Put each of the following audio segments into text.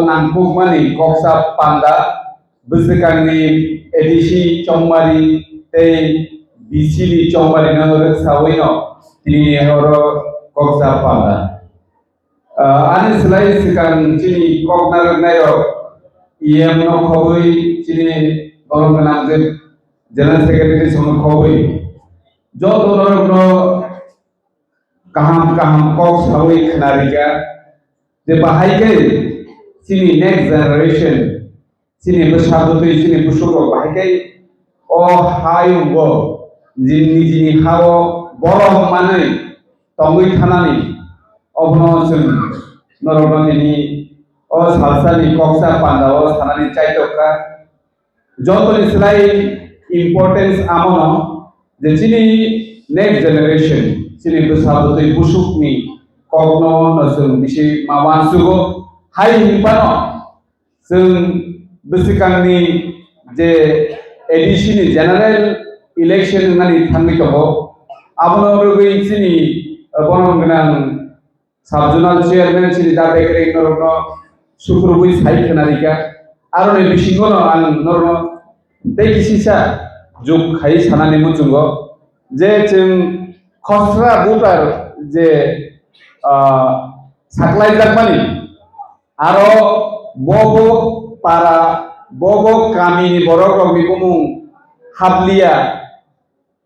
nangkukmani koksa panda besakangni edisi chongmari tei bisili chongmari nangor sawino tini horo koksa panda ani selai sekang chini koknar nayo iem no khobui chini golong kenang General Secretary sono khobui joto no kaham kok sawi khnarika je bahai ke sini next generation sini bersabut sini busuk bahai ke hayu go jini hawo borong manai tongui thanani obno sun norono dini salsani koksa panda sanani chaitoka joto ni selai importance amono je sini next generation sini bersabut busuk ni kokno nasung bisi mawan sugo hai himpano sung besikangni je edition general election ngani thangi to abono rugui sini bonongnang subjonal chairman sini da bekre norno sukrubui sai khanarika arone bisingono an norno tekisisa juk khai sanani muchungo je chung khosra voter je saklai jakmani aro bobo para bobo kamini borok rok ni bumung hablia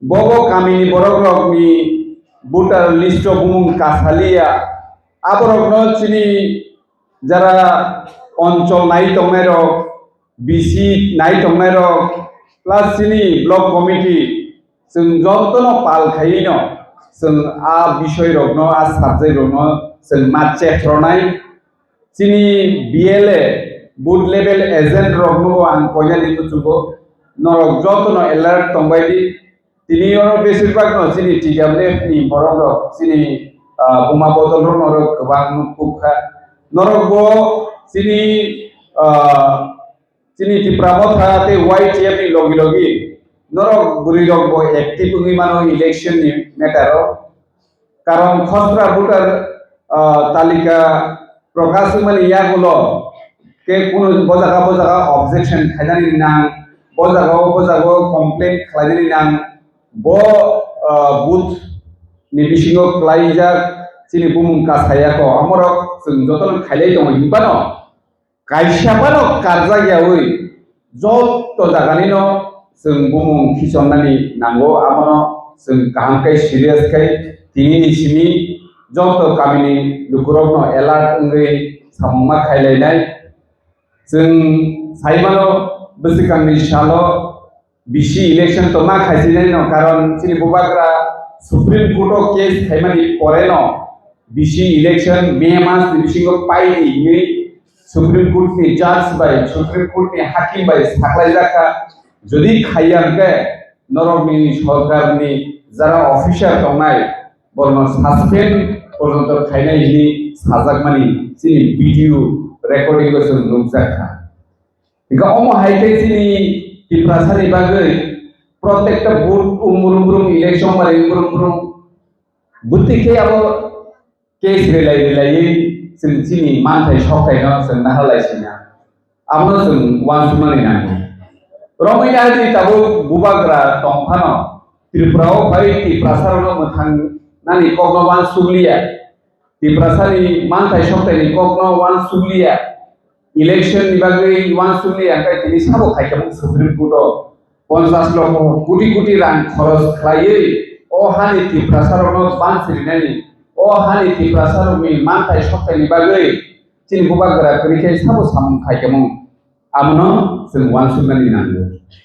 bobo kamini borok rok ni voter list bumung kasalia aborok no chini jara অঞ্চল নাই tongnai rok BC নাই tongnai rok plus chini block committee जों jotono pal khaino जों a বিষয় rokno a subject rokno जों matche thronai chini BLA boot level agent rokno ang koyani tuchugo norok jotono alert tongbaidi tini oro besirбаг no chini TWF ni borok rok chini buma botol rok norok kwbang nukha norok bo chini chini tiprabotha te YTF ni logi logi norok buri rok bo active ngi mano election ni matter karon khosra voter তালিকা প্রকাশ মানে ইয়াগুলো কে কোন বজাগা objection খাইনানি নাং বজাগা complain খাইনানি নাং ব booth ni bisingo klaijak chini bumung kasayako amorok जों joton khailai dong himbano kaisapano karjagiawi jotto jagani no जों bumung kisonnani nango amono जों kahamkai serious kai tini sini joto kamini lukurokno alert ngai samma khailainai जों saimano besikangni salo bisi election to ma khaisinai no karon chini bubagra supreme court o case thaimani pore no bisi election May mas ni bisingo pai ni supreme court ni judge bai supreme court ni hakim bai saklai jaka jodi khaiyanke norogni sarkar ni jara official tongnai borno suspend পর্যন্ত খাইনাই নি সাজাক মানি চিনি video recording করছে নুকজাখা ইকা অম হাইতে চিনি টিপ্রাসানি বাগৈ প্রত্যেকটা booth উমুরুমুরুম election মারে উমুরুমুরুম বুথিকে আবো কেস রিলাই চিনি মানথাই সকাই না जों না হলাইছিনা আমনো जों ওয়ান সুমানি না রমাইনা দি তাবো বুবাগ্রা তংফানো ত্রিপুরাও ভাই টিপ্রাসারনো মথাং nani kokno wan suglia tiprasani mantai soktai ni kokno wan suglia election ni bagai wan suglia kai tini sabo khaikam supreme court 50 lakh crore rang খরচ khlaiei o hani tiprasarono bansiri nani o hani tiprasaromi mantai soktai ni bagai chin bubagra krikai sabo sam khaikam amno जों wan sugnani nango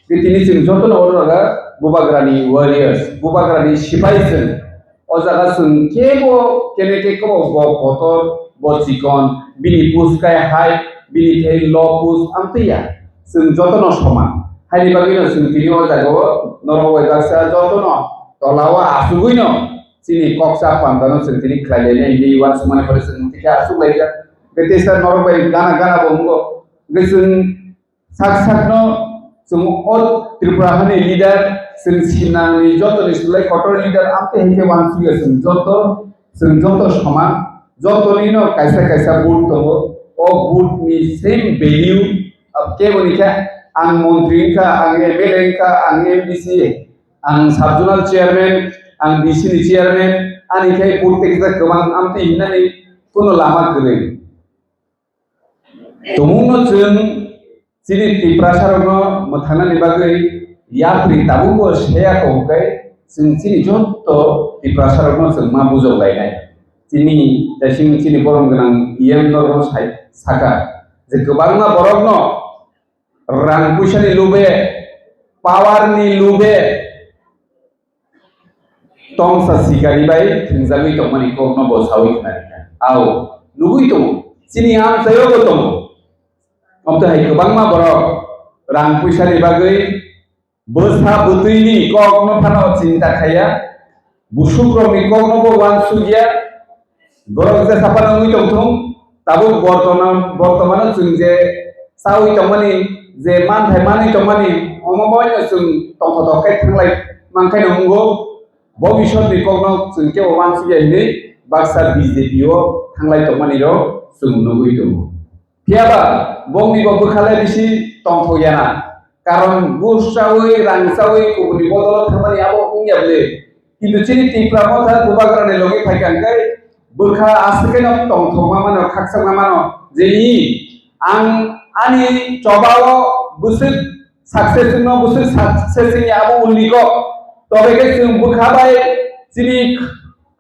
tini जों jotono oroga bubagrani warriors bubagrani sipai जों o jaga जों kebo keneke ko bo kotor bo chikon bini puskai hai bini thei lo pus amtiya जों jotono soman haini bagino जों tini o jaga noroi gasa jotono tolawa asuguino chini koksa pandano जों tini khlailene ni wan sumane pore जों tika asuglaiya getesa noroi gana bongo gesun sakno जों o tripura hani leader जों सिनानि जतनि सुलाय cutter lidar Amte हेके वानसुया जों जत समान जतनि न कायसा बुट दङ o good ni same value ke bonika ang montri ka ang MLA ka ang MDC ang subzonal chairman ang DC ni chairman ani kai purte kita kebang amti hinani kuno lama kere tumuno jeng sini tiprasarno mathana ni bagai ya pri tabu ko share ko kai sini jotto tiprasarno sengma bujau lainai sini sini borong genang iem norno saka je kebangna borogno rang pushani lube power ni lube tong sa sigari bai thingzami to mani ko no bosawi kana au lugui to sini am sayo ko to amta hai kebangma borok rang pushani bagai bosa butuini ko no phano cinta khaya busukromi ko no bo wan sugia borok je sapana ngui tong thong tabu বর্তমানে जों जे सावि तमनि जे मान थाय मानि तमनि अमबायनो जों तंथथखाय थांलाय मानखाय नंगौ भबिष्यतनि कगनो जों के वान सियाइनि बाक्सा बीजेपीओ थांलाय तमनि रो जों नुगै दङ फियाबा बंनि बखालाय बिसि तंथयाना कारण गुसावै रांसावै गुबुनि बदल थांबानि आबो उंयाबले किन्तु चिनि टिप्रा मथा गुबाग्राने लगे फायखांखाय बोखा आसकेनो तंथमा मानो खाकसांना मानो जेनि आं आनि चबाव बुसुक सक्सेसनो बुसुक सक्सेसनि आबो उलिको तबेके जों बोखाबाय सिनि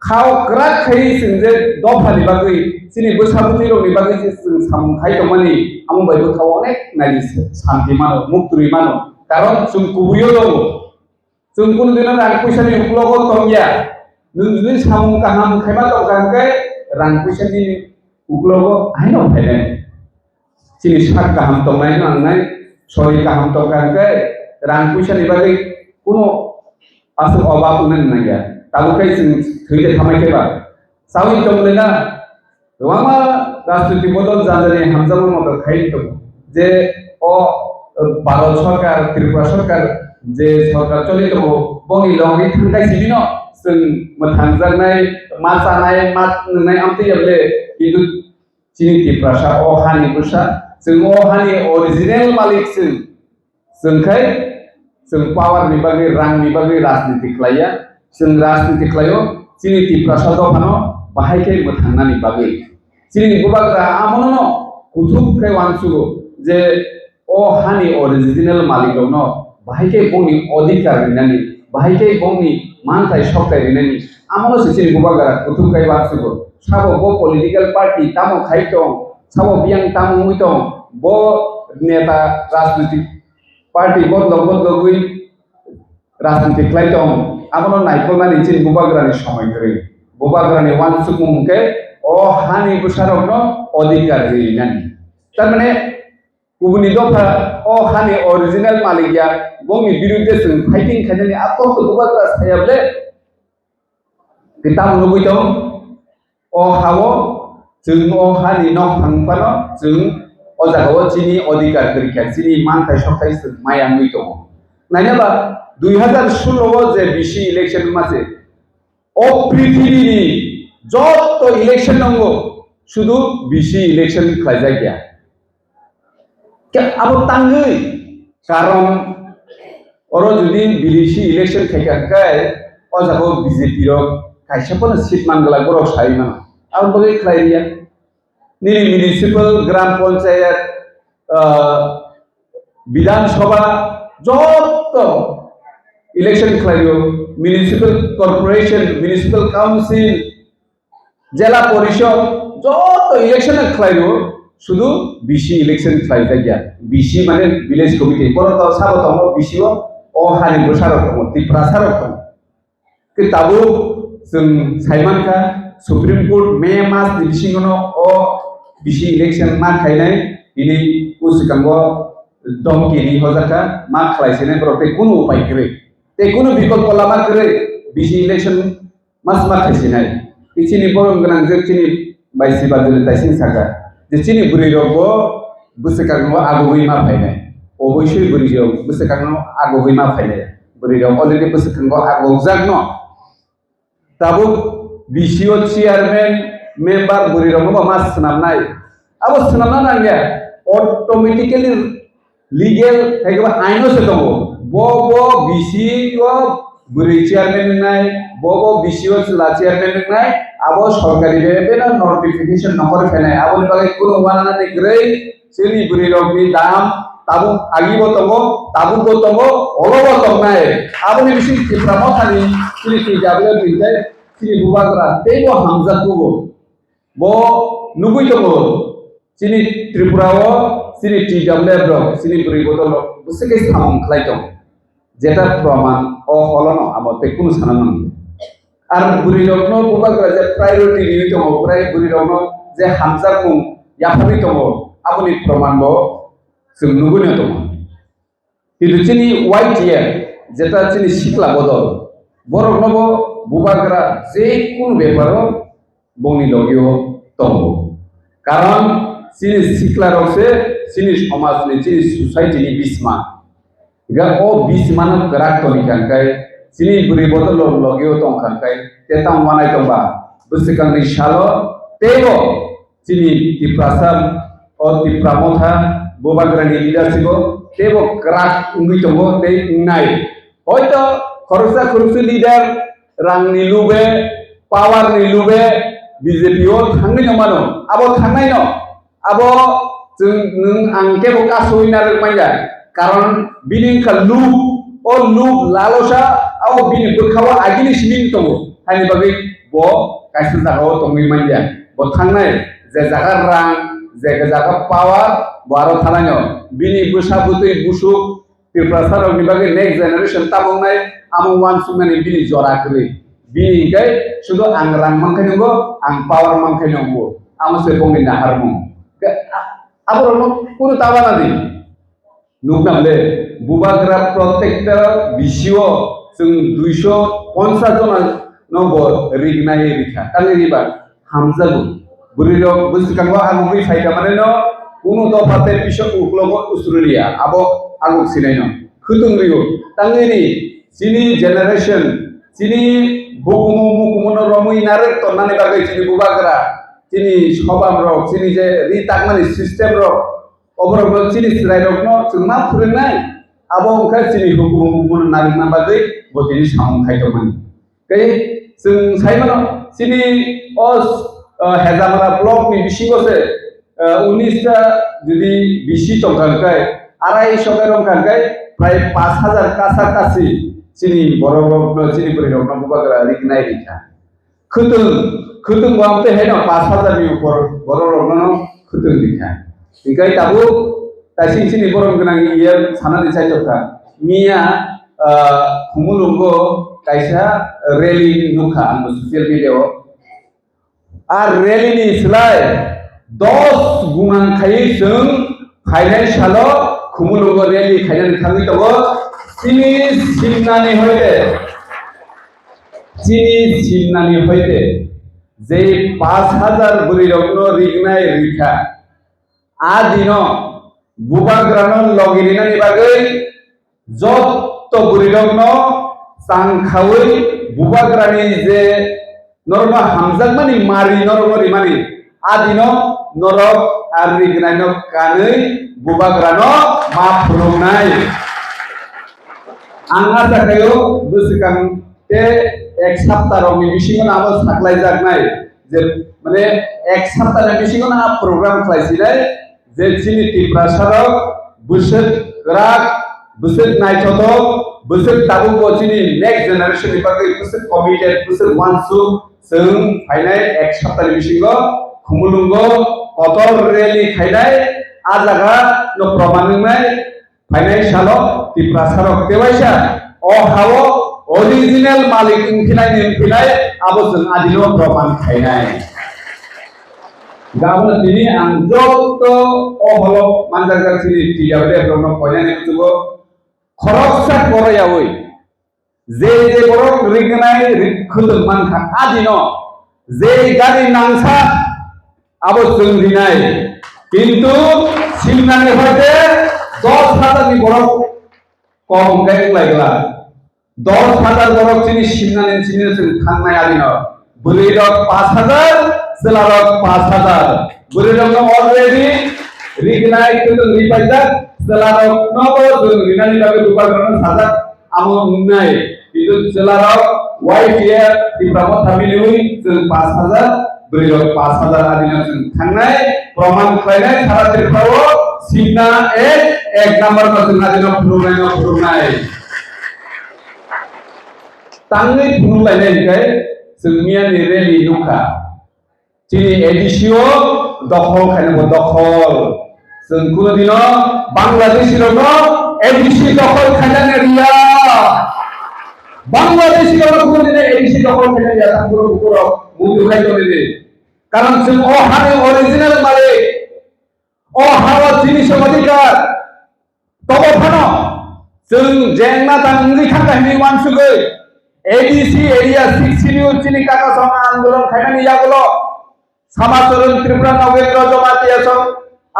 खाव ग्राक खाय जों जे दफानि बागै सिनि बोसाबुति रनि बागै जों सामखाय दमानि आमबाय बोखाव अनेक नायनि शान्ति मानो मुक्ति मानो कारण जों कुबुयो दङ जों कुनु दिना रां पैसानि उपलगो दंया नों सामु गाहाम खायमा दंखांखाय रां पैसानि उपलगो आइनो फायनाय सिनि सात गाहाम दंनाय नांनाय सय गाहाम दंखांखाय रां पैसानि बागै कुनु आसु अभाब नंया ताबुखाय जों थैदे खामायखायबा सावि दंलेना गोबां राजनीति बदल जानानै हामजाबो मदद खाय दं जे अ भारत सरकार त्रिपुरा सरकार जे सरकार चलि दङ बंनि लङै थांगाय सिबिनो जों मोथांजानाय मा जानाय मा नंनाय आमतियाबले किन्तु चिनि तिप्रासा अ हानि बुसा जों अ हानि अरिजिनेल मालिक जोंखाय जों पावारनि बागै रांनि बागै राजनीति खालाया जों राजनीति खालायो चिनि तिप्रासा दफानो बाहायखाय मोथांनानि बागै चिनि गुबाग्रा आमनो कुथुबखाय वानसुगो जे अ हानि अरिजिनेल मालिक दङ बाहायखाय बंनि अधिकार होननानै बाहायखाय बंनि मानथाय सप्ताय होननानै आमनो चिनि गुबाग्रा कुथुबखाय वानसुगो साबो बो पलिटिकल पार्टी तामो खाय दं साबो बियां तामो मुइ दं बो नेता राजनीति पार्टी बदलगुइ राजनीति खाय दं आमनो नायखलनानै चिनि गुबाग्रानि समय गरै गुबाग्रानि वानसुगुमके अ हानि बुसारनो अधिकार होननानै तारमाने गुबुननि दफा अ हानि अरिजिनेल मालिकया बंनि बिरुद्धे जों फाइटिं खायनानै आकल गुबाग्रा सायाबले किताब लुबै दं अ हावो जों अ हानि न थांफानो जों अजागाव चिनि अधिकार गैखाया चिनि मानथाय सप्ताय जों माया मै दङ नायनाबा 2016 जे बिसि इलेक्शन मासे अ पृथिबीनि जत इलेक्शन नंगौ शुधु बिसि इलेक्शन खालाय गया क्या अब तांगै कारण अरो जुदि बिसि इलेक्शन खायखाय अजागाव बीजेपी रो खायसेफोर सीट मांगला गरक सायमा आं बगै खायरिया निरि म्युनिसिपल ग्राम पंचायत विधानसभा जत इलेक्शन खालायो म्युनिसिपल कॉर्पोरेशन म्युनिसिपल काउंसिल जिला परिषद जत इलेक्शन खालायो शुधु बिसि इलेक्शन खालाय गया बिसि माने विलेज कमिटी बरत साबो दङ बिसिओ अ हानि बुसार दङ तिप्रासार दङ किताबु जों सायमानखा सुप्रीम कोर्ट मे मास दिसिङनो अ बिसि इलेक्शन मा खायनाय दिनै उसिकांगो दमकिनि हजाका मा खालायसेने बरते कुनु उपाय करे ते कुनु विकल्प लामा करे बिसि इलेक्शन मास मा खायसेनाय इसिनि बरम गोनां जोंनि बायसि बादुल ताइसिं सागा जेचिनि बुरैरबो बुसिकांगो आगुबै मा फायनाय अबयसै बुरैयाव बुसिकांगो आगुबै मा फायनाय बुरैयाव अलरेडी बुसिकांगो आगुजागनो ताबु बिसिओ चेयारमैन मेंबर बुरैरबो मा सनाबनाय abo sanamna nangya automatically legal haiba aino se dong bo bisi o buri chairman nai bo bisi o la chairman nai abo সরকারি ভাবে না নোটিফিকেশন নম্বর ফেলে abo বাগে কোনো ওয়ানা নে গ্রেই সেলি buri rok ni dam tabu agibo tongo tabu bo tongo olobo tongnai abo ni bisi pramothani sili ti jable binjai sili bubagra teibo hamza kubo bo nugui tongo sini tripura o sini ti jable bro sini buri bodolo buseke samong khlai tong jeta praman o holono amote কোনো সানানো আর buri rok no bubagra je priority ni tongo buri rok no je hamza kum yaphani tongo aboni praman bo जों नुबोनो दङ কিন্তু চিনি white ইয়ার যেটা চিনি শিকলা বদল বরক নব বুবাগ্রা যে কোন ব্যাপারও বংনি লগিও দङ কারণ চিনি শিকলা রসে চিনি সমাজনি চিনি সোসাইটিনি বিসমা গা ও বিসমানো গরাক তনি কানকাই চিনি বুরি বদল লগিও দङ কানকাই তেতাম মানাই দংবা বসিকাंनि সালো তেও চিনি তিপ্রাসাম ও Tipra Motha bubagrani leadership tebo krak ungui tongo te ngai hoito khorsa leader rang ni lube power ni lube BJP o thangnai no mano abo thangnai no abo जों नों आंके bo kasoi na rokmanja karon bini ka lub o lub lalosa abo bini bukhawa agini simin tongo hani bagai bo kaisa jagao tongui manja bo thangnai je jaga rang je jaga power baro thanano bini busa butui busuk tiprasar ni bagi next generation tabongnai among wan sumani bini jora kri bini gai sudo ang rang mangkai nunggo ang power mangkai nunggo amo se bongni nahar mung aboro no kuno tawana di nugnamle bubagra protecta bisio जों 250 जना number रिगनाय रिखा ताले रिबा हामजागु बुरिरो बुसिकांगो आगुबै फायदा माने न কোনো দফাতে পিছক উকলব উসুরিয়া আবো আগক সিনাইনো খুতুংরিও তাংনি চিনি generation চিনি বুকুমু মুকুমনো রমুই নারে তন্নানি বাগৈ চিনি বুবাগ্রা চিনি সবাম রক চিনি যে রি তাকমানি সিস্টেম রক অবরব চিনি সিরাই রক ন जोंमा ফুরেনাই আবো ওখা চিনি বুকুমু মুকুমনো নারিনা বাগৈ বতিনি সামং খাইতমান कै जों साइमानो चिनि अस हेजामारा ब्लक नि बिसिगसे 19টা যদি বিশি টঙ্কায় 250 টঙ্কায় প্রায় 5000 কাছাকাছি চিনি বড় চিনি পরিরক নববাগরা রিগনাই রিখা খুতুং বামতে হেন 5000 নি উপর বড় রকম খুতুং রিখা ইগাই তাবু তাইসি চিনি বরম গনাং ইয়ে সানানি চাইতকা মিয়া খুমুলুঙ্গো কাইসা রেলি নুখা আম সোশ্যাল মিডিয়াও আর রেলি নি স্লাই 10 गुणां खायै जों फाइनाल सालो खुमुलुगो रेली खायनानै थाङै दङ चिनि सिमनानि होयदे जे 5000 बुरि रत्न रिगनाय रिखा आ दिनो बुबाग्रानो लगिरिनानि बागै जत्त बुरि रत्न सांखावै बुबाग्रानि जे नरमा हामजागमानि मारि नरमरि मानि आ दिनो नरक আর রিগনাইনো কাनै বুবাগ্রানো मा फुलुंनाय आंहा जाखायो बुसिकां ते एक सप्ताहनि बिसिङाव आबो साख्लाय जागनाय जे माने एक सप्ताहनि बिसिङाव आ प्रग्राम खालायसिनाय जे चिनि तिप्रासाराव बुसुत राग बुसुत नायथथक बुसुत ताबु बचिनि नेक्स्ट जेनारेशन नि बागै बुसुत कमिटेड बुसुत वानसु जों फायनाय एक सप्ताहनि बिसिङाव खुमुलुंगो कतर रेली खायनाय आ जागा न प्रमाणनाय फायनाय सालो तिप्रासारक तेवाइसा अ हावो ओरिजिनल मालिक इंफिनाय निफिनाय आबो जों आदिनो प्रमाण खायनाय गाबोन दिनै आं जत्त अ हलो मानदारगासिनि टिआवले ब्रह्म कयनानि जुगो खरकसा करायावै जे बरक रिगनाय रिखुदों मानखा आदिनो जे गारि नांसा आबो जों दिनाय किन्तु सिमनानि होते 10,000 नि बरक कम गाय लागला 10,000 बरक चिनि सिमनानि चिनि जों थांनाय आदिनो बुरैरक 5,000 जोलारक 5,000 buri rok no already rignai কিন্তু রিপাইজার সেলারক নবো রিনানি লাগে দুবার করন সাজা আমো নাই কিন্তু সেলারক ওয়াইফ ইয়ার টিপ্রামো থামিলুই 5000 buri rok 5000 adina থাংনাই প্রমাণ খাইনাই সারা ত্রিপুরাও সিনা এক নাম্বার করতে নাদিন ফুরুনাই tangi funulai nai kai sengmia ni reli nuka cini edisio dokhol khane bo dokhol sengkuno dino Bangladesh rono edisi dokhol khane ria Bangladesh rono kuno dino edisi dokhol khane ria tanguro bukuro mudu khai tole de karon seng o hane original male o hawa jinis adhikar tobo phano seng jengna tangi thaka ni wansugoi ADC area 6 schedule চিনি কাকা সঙ্গে আন্দোলন খাইমানি যাগুলো সমাচরণ ত্রিপুরা নগেন্দ্র জমাতি আসং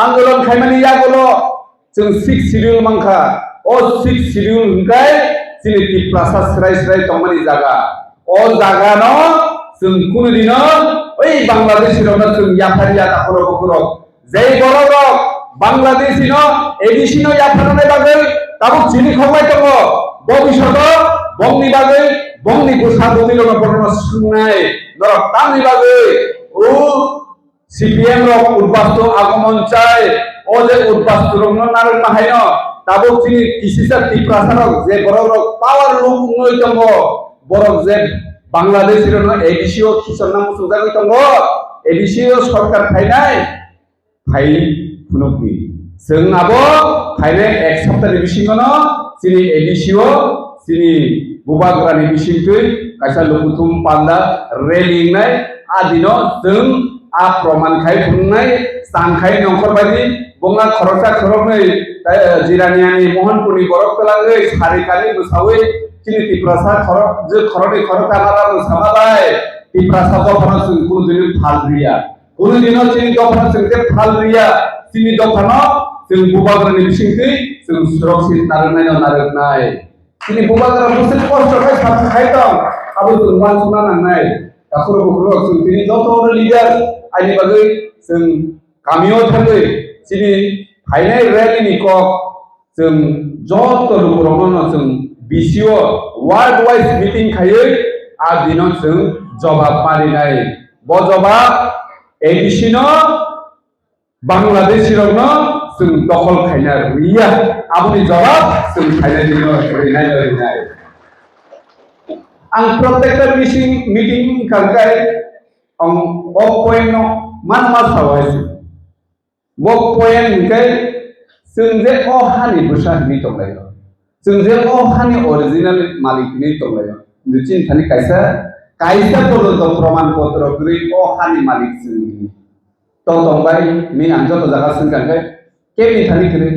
আন্দোলন খাইমানি যাগুলো जों 6 schedule মাংখা ও 6 schedule হংকাই চিনি ত্রিপুরা সাসরাই সরাই তমানি জায়গা ও জায়গা ন जों কোনদিন ওই বাংলাদেশের না जों ইয়াফারিয়া তাকরো বকরো যেই বড় বাংলাদেশি ন এডিসি ন ইয়াফারনে বাগে তাবু চিনি খবাই তব ভবিষ্যৎ বংনি বাগে bongni ko saboti lo porno sunai norok tami bagai o CPM rok urbasto agomon chai o je urbasto rok no naron mahaino tabo chini kisisa tiprasa rok je borok rok power luk noi tongo borok je Bangladesh no edisio kisonna musuga goi tongo edisio sarkar phainai phai phunokni जों abo phaine ek sapta ni bisingono chini edisio chini bubagrani bisingtui kaisa lukutum panda railing nai adino जों a proman khai phungnai sangkhai nongkhor badi bongna khorosa khoroknai jiraniani mohanpuri borok telangai sari kali musawi chini tiprasa khorok je khoroni khoroka mara musamabai tiprasa dophana जों kono dino phalriya kono dino chini dophana जों te phalriya chini dophana जों bubagrani bisingtui जों surakshit naraknai Kini bubagra musim kosto kai satu kaitam, abu tuan sunan nanai. Takuro bukuro sung tini joto orang leader, ani bagai sung kamio thagai, sini final rally ni kok sung joto bukuro mana sung BCO worldwide meeting kayai, adino sung jawab marinai. Bo jawab edisino Bangladesh sirokno जों दखल खायना रिया आबुनि जवाब जों खायना दिनो रिनाय आं प्रत्येकटा meeting खालखाय आं वक पॉइंट नो मान मा सावायसि वक पॉइंट खाय जों जे अ हानि बुसा नि तंलायो जों जे अ हानि ओरिजिनल मालिक नि तंलायो निचिन थानि कायसा पर्यन्त प्रमाण पत्र गै अ हानि मालिक जों तंबाय मी आं जत जागा सिनखाय केमि थानि करे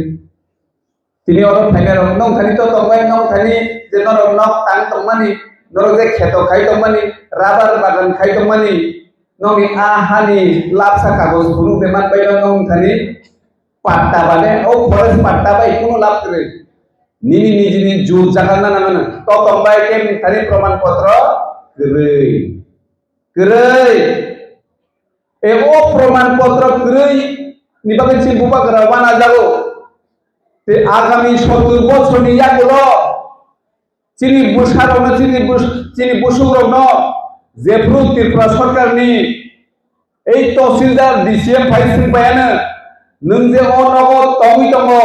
तिनि अरब फाइनार नং थानि तो तंबाय नং थानि जे नरक नक तां तंमानि नरक जे खेतो खाय तंमानि राबार बागान खाय तंमानि नंनि आ हानि लापसा कागज खुनु बेमान बाय नं थानि पाट्टा बाने ओ फरेस्ट पाट्टा बाय कुनु लाभ करे निनि निजिनि जु जागा ना नाना तो तंबाय केमि थानि प्रमाण पत्र गरै ए ओ प्रमाण पत्र गरै निबागै सि बुबाग्रा वाना जागो ते आगामी 70 বছরनि यागुलो चिनि बुसारनो चिनि बुसुग्रनो जेफ्रु त्रिपुरा सरकारनि এই তহসিলদার ডিসিএম ফাইসিং বায়ানো नों जे अनगो तंगि दंगो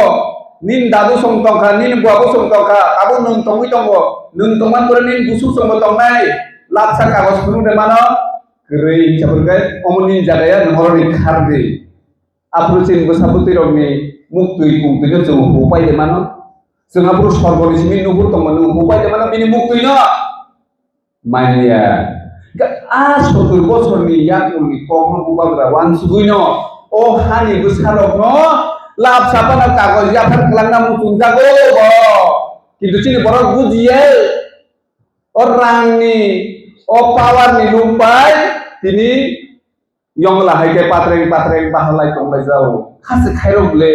निन दादु संतंखा निन बुआबो संतंखा आबो नों तंगि दंगो नों तंमान करे निन बुसु संगो तंनाय लापसा कागज खुनु दे मानो गरै हिसाबैखाय अमनि जागाया नहरनि खारदे आप्रुचिन बसापुति रंनि मुक्तुइ कुंतुइ जों होपायदे मानो जोंहा पुरु सरगनिसिनि नुहुर दंमोन नों होपायदे मानो बिनि मुक्तुइ न मानिया आ 70 বছরनि याकुलनि कम बुबाग्रा वानसुगुइ न ओ हानि बुसारक न लाभ सापाना कागज याफार खालामना मुतुं जागो किन्तु चिनि बरक बुजिये ओ रांनि ओ पावारनि लुपाय तिनि यंगला हायके पात्रें बाहलाय तंलाय जाओ खासे खायरबले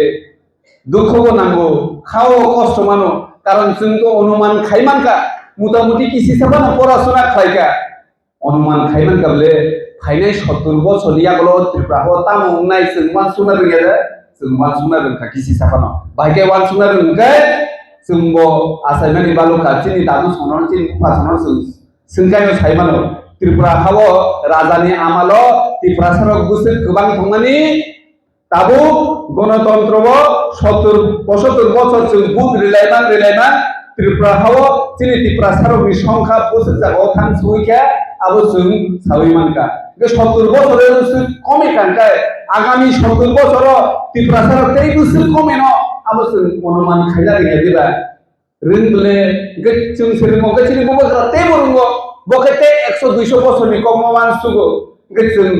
दुखबो नांगौ खाओ कष्ट मानो कारण जों तो अनुमान खायमानका मुटामुटी किसि साबाना पराशुना खायका अनुमान खायमानका बले फाइनाय 70 बছर यागलो त्रिपुरा तामुं नाय जों मान सुना रोंगे जों मान सुना रोंखा किसि साफानो बाइके वान सुना रोंगे जों बो आसायनानि बालुका चिनि दादु सनन चिनि फासनो जों सोंखायनो साइमानो त्रिपुरा हावो राजानि आमालो त्रिपुरा सरक गुसु गोबां थांनानि ताबु गणतन्त्रबो 70 बছर जों बुद रिलायमान त्रिपुरा हावो चिनि त्रिपुरा सरकनि संख्या बोसोर जागो थां सुइखे आबो जों सावैमानका 70 বছরের কমে কানকাय आगामी 70 বছর त्रिपुरा सरक तेई बोसोर कमेनो आबो जों अनुमान खायला दिबा रोंबले जों सोरमो गचिनि बबग्रा ते बरंगो बखेते 100 200 বছরनि कममान सुगो जों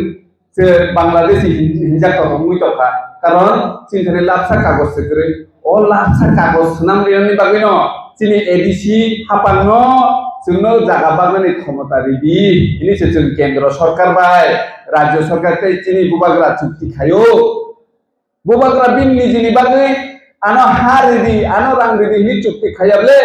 जे बांलादेशी हिंजाखौ मुइतखा कारण चिन्थानि लाबसा कागज सेक्रे ओ लाबसा कागज नाम लिरनि बागैनो चिनि एडिसी हापांनो जोंनो जागा बागनानि क्षमता रिदि इनिसे जों केंद्र सरकार बाय राज्य सरकार ते चिनि बुबाग्रा चुक्ति खायो बुबाग्रा बिन निजिनि बागै आनो हा रिदि आनो रां रिदि नि चुक्ति खायाबले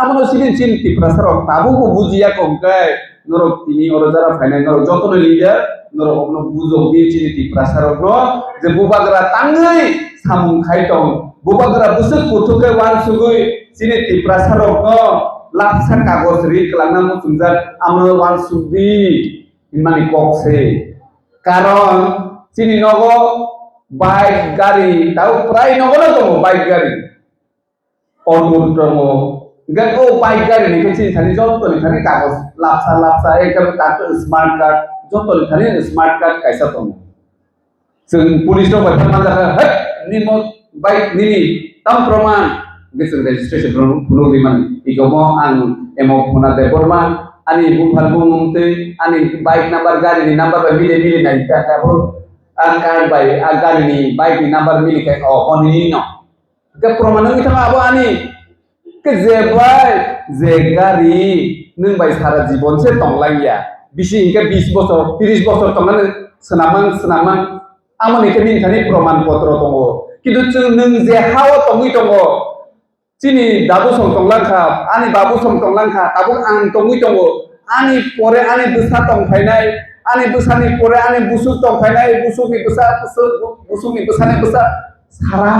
आमनो सिबिन चिन त्रिपुरा सरक ताबुको बुजिया कंकाय नरक तिनि अरजारा फाइनाय नरक जतन लिडार नरक अपनो बुजो बि चिनि त्रिपुरा सरक नो जे बुबाग्रा तांगै सामुं खायतं बुबाग्रा बुसु कुथुके वान सुगै चिनि त्रिपुरा सरक नो लाबसा कागज रि कलांना मुसुंजा आमनो वान सुबि इमानि कक्से कारण चिनि नगो बाइक गाड़ी ताउ प्राय नगो न दङ बाइक गाड़ी अनमुर दङ गो बाइक गाड़ी नि चिनि थानि जतनि थानि कागज लाबसा एकदम तातो स्मार्ट कार्ड जतनि थानि स्मार्ट कार्ड कायसा दङ जों पुलिस नो बाथ्रा मा जाखा है निमो बाइक निनि ताम प्रमाण गेसों रेजिस्ट्रेशन फुनो बिमान इगमो आं एमो फुना दे बर्मा आनि बुफाल बुंते आनि बाइक नंबर गाड़ी नि नंबर मिले नाय ताबो आं कार्ड बाय आ गाड़ी नि बाइक नि नंबर मिले के अनि न के प्रमाण नि थाङा आबो आनि के जे बाय जे गाड़ी नों बाय सारा जीवन से तंलांगिया बिसि इनके 20 बছর 30 बছर तंगानो सोनामान आमोनि के निथानि प्रमाण पत्र दङ किन्तु जों नों जे हाव तंगै दङ चिनि दाबु सं तंलांखा आनि बाबु सं तंलांखा ताबु आं तंगै दङ आनि परे आनि बुसा तंफायनाय आनि बुसानि परे आनि बुसु तंफायनाय बुसुनि बुसानि बुसा सारा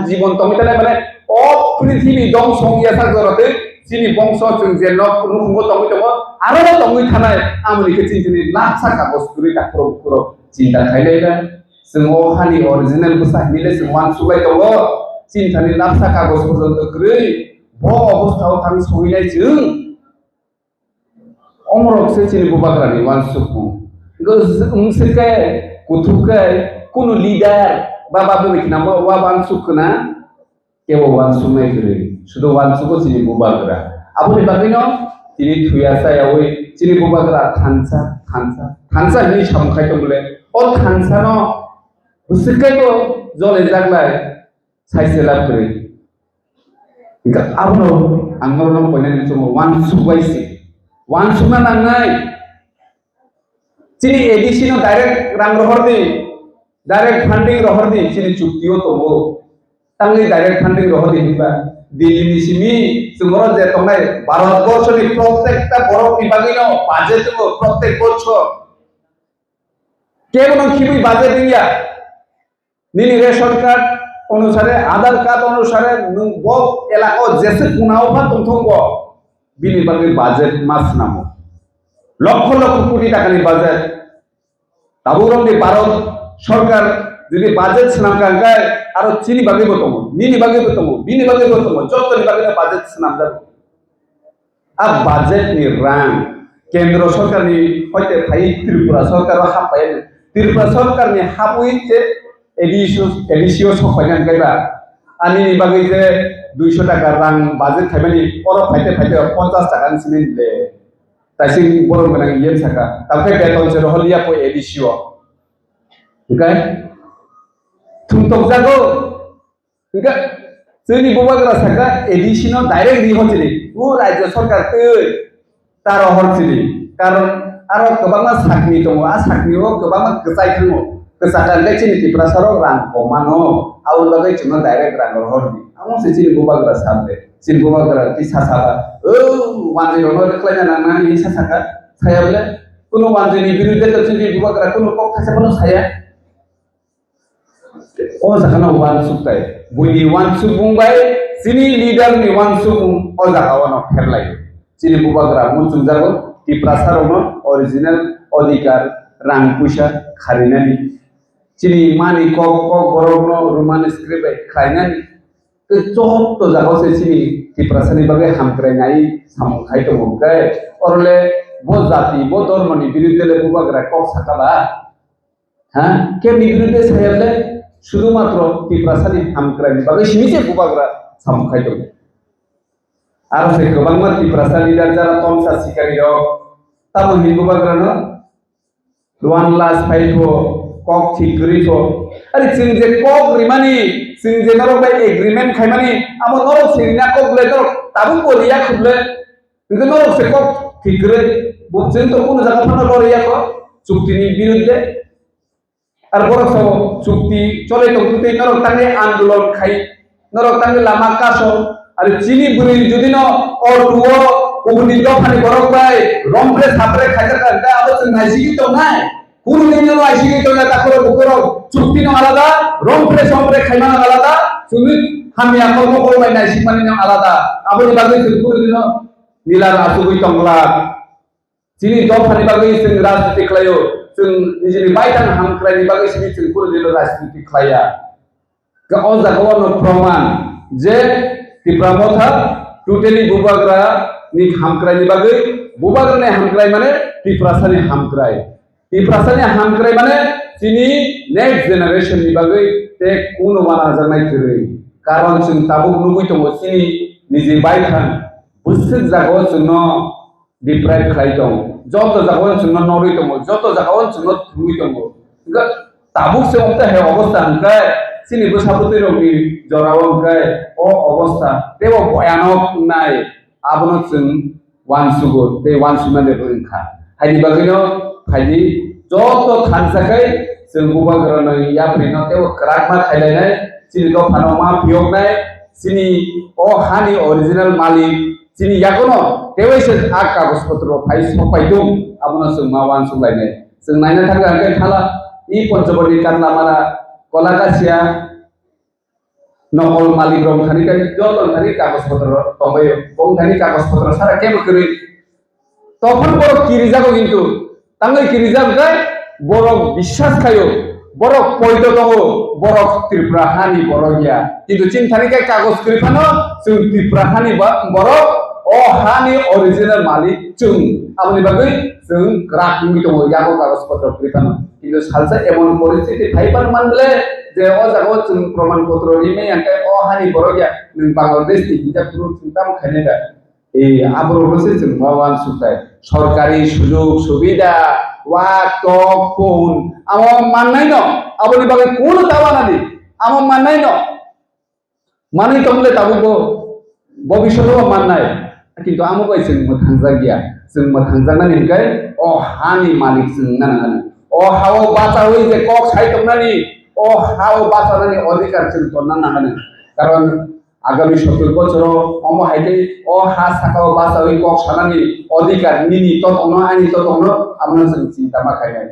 जीवन तंगैताले माने अ पृथ्वी दं संगिया सागरते चिनि बंश जों जे नुखुंगो तंगै दङ आरो तंगै थानाय आमोनि के चिनि लाखसा कागज गुरि ताखरो चिन्ता खायलायला जों अखानि अरिजिनेल बुसा मिले जों वान सुबाय दङ चिन्तानि लाखसा कागज पर्यन्त ग्रै ब अवस्थायाव थां सहैनाय जों अमरकसे चिनि बुबाग्रानि वान सुखु गंसेके कुथुके कुनु लीडर बाबा बेखि नाम वा वान सुखना केवल वान सुनाय ग्रै सुदो वान सुखो चिनि बुबाग्रा आबोनि बागैनो चिनि थुयासायावै चिनि बुबाग्रा थानसा नि सामखाय दंले अ थानसा न बुसकेको जले जागलाय साइसे लाब्रै इका आबनो आंनो पयनानि समाव वान सुबायसि वान सुना नांनाय चिनि एडिसी नो डाइरेक्ट रां रहरनि डाइरेक्ट फंडिंग रहरनि चिनि चुक्तियो तंगो तांनि डाइरेक्ट फंडिंग रहरनि हिबा दिल्लीनि सिमि जोंरो जे तंनाय भारतबर्षनि प्रत्येकटा बरफनि बागैनो बाजेट दङ प्रत्येक बছর केवल खिबि बाजेट दिया निनि रेशन कार्ड अनुसारे आधार कार्ड अनुसारे ब एलाका जेसे कुनावफा दंथंगो बिनि बागै बाजेट मास नामो लक्ष लक्ष कोटी टाकानि बाजेट दाबुरंनि भारत सरकार যদি বাজেট স্নামকাঙ্গায় আর চিনি বাগে বতম নিনি বাগে বতম বিনি বাগে বতম যতনি বাগে বাজেট স্নাম যাব আ বাজেট নি রাং কেন্দ্র সরকারনি হইতে ফাই ত্রিপুরা সরকার হাপায় ত্রিপুরা সরকারনি হাপুইতে এডিসিও সফাইনান গাইবা আনি বাগে যে 200 টাকা রাং বাজেট খাইবানি পর ফাইতে 50 টাকা নিছিনে দিলে তাইসিং বড় গনা ইয়েন থাকা তাকে বেতন সে রহলিয়া পয় এডিসিও ओके थुंतक जागो ओके जोंनि बबाग्रा साखा एडिशनाव डाइरेक्ट रिहरसिनि उ राज्य सरकार तै तार हरसिनि कारण आरो गोबां साखनि दङ आ साखनियाव गोबां गजाय दङ गजाखांनाय चिनि त्रिपुरा सरक रां कमानो आउ लगै जों डाइरेक्ट रां हरनि आमो चिनि बबाग्रा साबे चिनि बबाग्रा कि सासाबा ओ वानजिनो रेख्लायना नांना इ सासाखा सायाबले কোনো মানজনী বিরুদ্ধে তো চিনি বুবাগ্রা কোনো কক থাকছে কোনো ছায়া ও জায়গা ওয়ান সুক্তায় বইনি ওয়ান সুক বুंबाय চিনি লিডার নি ওয়ান সুক ও জায়গা ওয়ান খেরলাই চিনি বুবাগ্রা মুচুং যাগো টিপ্রাসারनो অরিজিনাল অধিকার রাং পয়সা খারিনানি চিনি মানি কক কক বরনো রোমান স্ক্রিপ্ট খাইনানি তো চহত্ত জাগাছে চিনি টিপ্রাসানি বাগে হামক্রাইনাই সামখাই তো মগায় অরলে বো জাতি বো ধর্মনি বিরুদ্ধে বুবাগ্রা কক সাকাবা হ্যাঁ কে বিরুদ্ধে ছায়ালে শুধুমাত্র টিপ্রাসানি হামক্রাইনি বাগে সিমিছে বুবাগ্রা সামখাই তো আর সে গোবাংমা টিপ্রাসানি লিডার যারা তমসা শিকারী রক তামো হিন্দুবাগ্রানো রোয়ান লাস ফাইফো কক ঠিক করিফো আরে সিং যে কক রিমানি সিং যে নরক বাই এগ্রিমেন্ট খাইমানি আমো নরক সিংনা কক লে নরক তাবু বলিয়া খুবলে কিন্তু নরক সে কক ঠিক করে বুঝছেন তো কোন জায়গা ফানা লড়িয়া কো চুক্তির বিরুদ্ধে আর বড় সব চুক্তি চলে তো কিন্তু নরক তাকে আন্দোলন খাই নরক তাকে লামা কাশো আর চিনি বুড়ি যদি ন অটুও কোবনি দফানি বরক বাই রমরে সাপরে খাইতা কাটা আলোচনা নাইসিকি তো নাই কোন দিন আইসিকি তো না তাকরে বুকর চুক্তি ন আলাদা রমরে সম্পরে খাইমানা আলাদা তুমি হামিয়া কর্ম করবাই নাইসিক মানে ন আলাদা আপনি বাগে কোন দিন নীলার আসুই তংলা চিনি দফানি বাগে সিং রাজনীতি খাইও जों निजेनि बायदान हामक्रायनि बागै सिबिथिं कुरदिल राजनीति खाया का अ जागावनो प्रमाण जे तिप्रामथा टोटली बुबाग्रा नि हामक्रायनि बागै बुबाग्रानि हामक्राय माने तिप्रासानि हामक्राय माने चिनि नेक्स्ट जेनारेशन नि बागै ते कुन वाना जानाय थोरै कारण जों ताबुक नुबै दङ चिनि निजे बायथान बुसुक जागाव जोंनो डिप्राइभ खालाय दं যত জাগাওন চুন্ন নরই দङ যত জাগাওন চুন্ন থুই দङ তাবুক সে অবস্থা অবস্থা হংকায় চিনি বসাবতই রঙি জরাও হংকায় ও অবস্থা তেব ভয়ানক নাই আবনো जों ওয়ানসুগো তে ওয়ানসুমানে রংখা হাইদি বাগিনো হাইদি যত থানসাকাই जों बुबाग्रानो याफ्रिनो तेब क्राकमा खाइलायनाय चिनि दफानो मा फियकनाय चिनि ও হানি অরিজিনাল মালিক চিনি याकोनो तेवैसे आ कागजपत्र फाइ सफायदों आबनो जों मावान सुलायनाय जों नायनो थाखाय आंखाय थाला इ पञ्चबनी कानलामारा कलाकासिया नकल मालिक रंखानि का जतनखानि कागजपत्र तंबायो बंखानि कागजपत्र सारा केम करै तखन बड़ किरिजागो किन्तु तांगै किरिजागै बड़ বিশ্বাস खायो बड़ पयद दङ बड़ त्रिपुरा हानि बड़ गिया किन्तु चिन्तानि कागज करिफानो जों त्रिपुरा हानि बड़ ओ हानि ओरिजिनल मालिक जों आबनि बागै जों ग्राफिंनि दङ यागो कागजपत्र करिफानो किन्तु सालसा एमन परिस्थिति फाइबार मानले जे ओ जागो जों प्रमाण पत्र रिमे आंखाय ओ हानि बड़ गिया नों बांलादेश नि हिजाबखौ चिन्ता खायनाय এই আবর হচ্ছে जों मावान सुताय सरकारि सुযোগ सुबिदा वा टक फोन आमो माननाय न आबनि बागै कोन दावा नादि आमो माननाय न मानै तंले ताबुगो भबिष्यतआव माननाय किन्तु आमो बाय जों मोथांजा गिया जों मोथांजानानै हिनखाय अ हानि मालिक जों नानांगानि अ हाव बाचावै जे कक साइतंनानि अ हाव बाचानानि अधिकार जों तन्ना नांगानि कारण आगामी 70 বছর অম হাইতে অ হা সাকাও বাচাवै कक सानानि अधिकार मिनि ततनो आनि ततनो आमनो जों चिन्ता माखायनाय